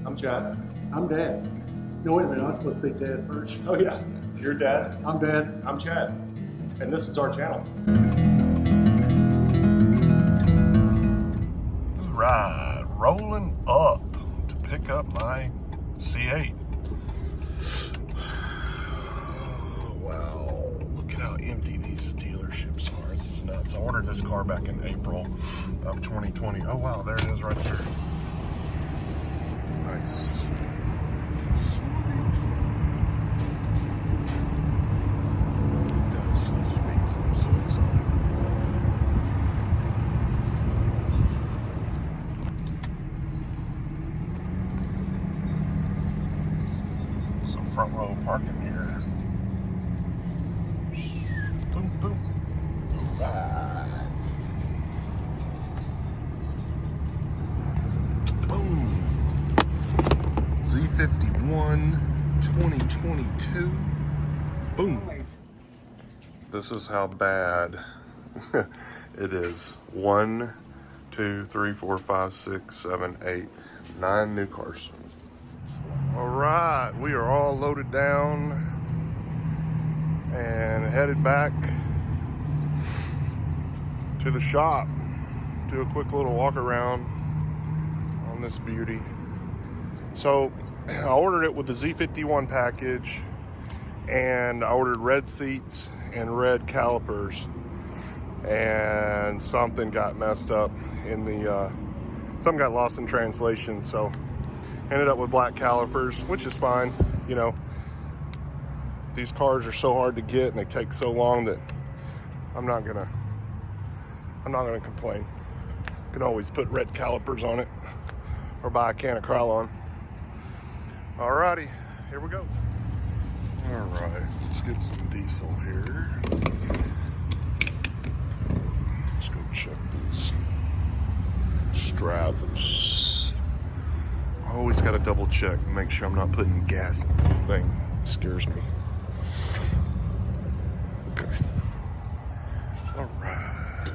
I'm Chad. I'm Dad. No, wait a minute, I'm supposed to be Dad first. Oh yeah, you're Dad. I'm Dad. I'm Chad. And this is our channel. Right, rolling up to pick up my C8. Wow, look at how empty these dealerships are. This is nuts. I ordered this car back in April of 2020. Oh wow, there it is right there. Nice. That is so sweet. I'm so excited. Some front row parking here. Boom, boom. Alright. Boom. Z51 2022. Boom. This is how bad it is. 1, 2, 3, 4, 5, 6, 7, 8, 9 new cars. All right, we are all loaded down and headed back to the shop. Do a quick little walk around on this beauty. So I ordered it with the Z51 package, and I ordered red seats and red calipers, and something got messed up in the something got lost in translation, so ended up with black calipers, which is fine. You know, these cars are so hard to get and they take so long that I'm not gonna complain. You can always put red calipers on it or buy a can of Krylon. Alrighty, here we go. Alright, let's get some diesel here. Let's go check these straps. I always gotta double check and make sure I'm not putting gas in this thing. It scares me. Okay. Alright.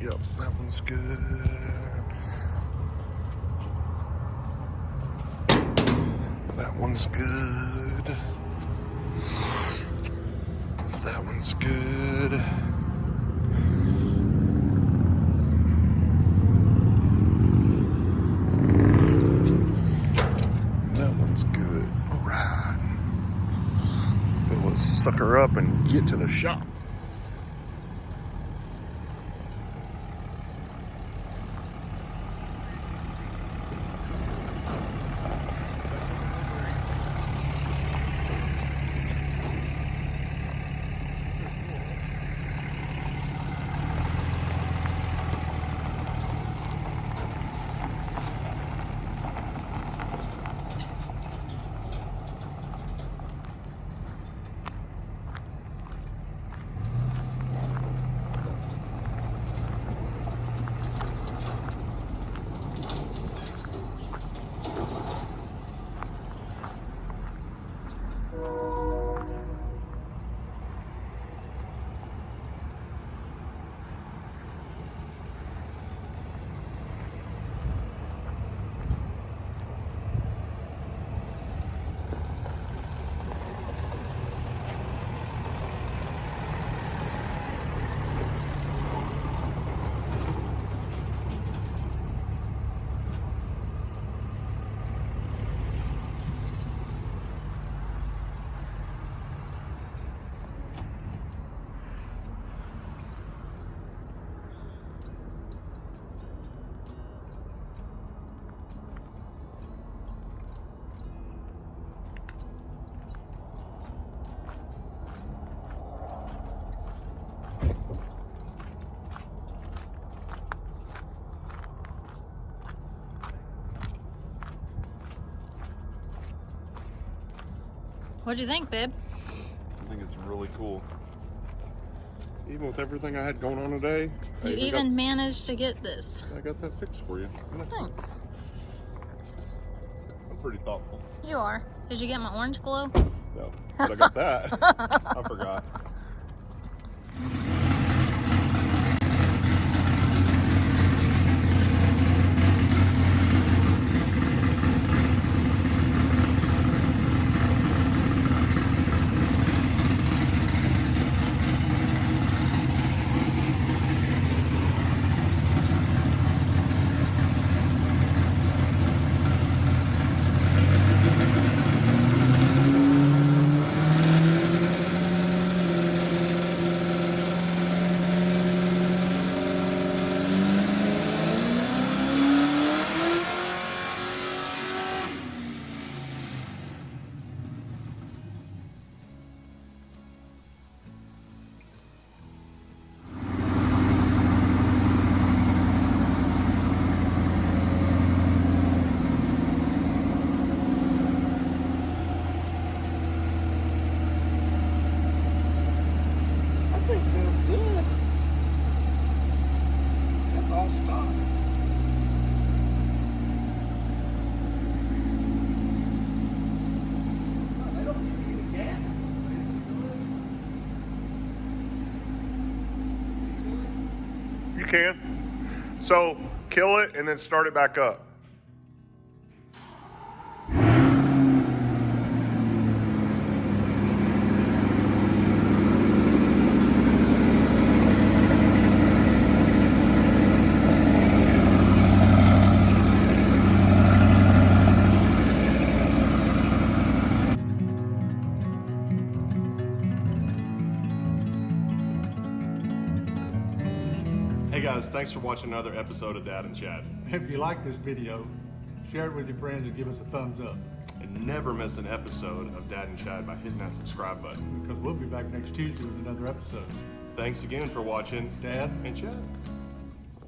Yep, that one's good. That one's good. That one's good. That one's good. All right. Fill this sucker up and get to the shop. What'd you think, babe? I think it's really cool. Even with everything I had going on today, You even managed to get this. I got that fixed for you. Thanks. I'm pretty thoughtful. You are. Did you get my orange glow? No, but I got that. I forgot. can. So kill it and then start it back up. Hey guys, thanks for watching another episode of Dad and Chad. If you like this video, share it with your friends and give us a thumbs up, And never miss an episode of Dad and Chad by hitting that subscribe button. because we'll be back next Tuesday with another episode. Thanks again for watching Dad? and Chad.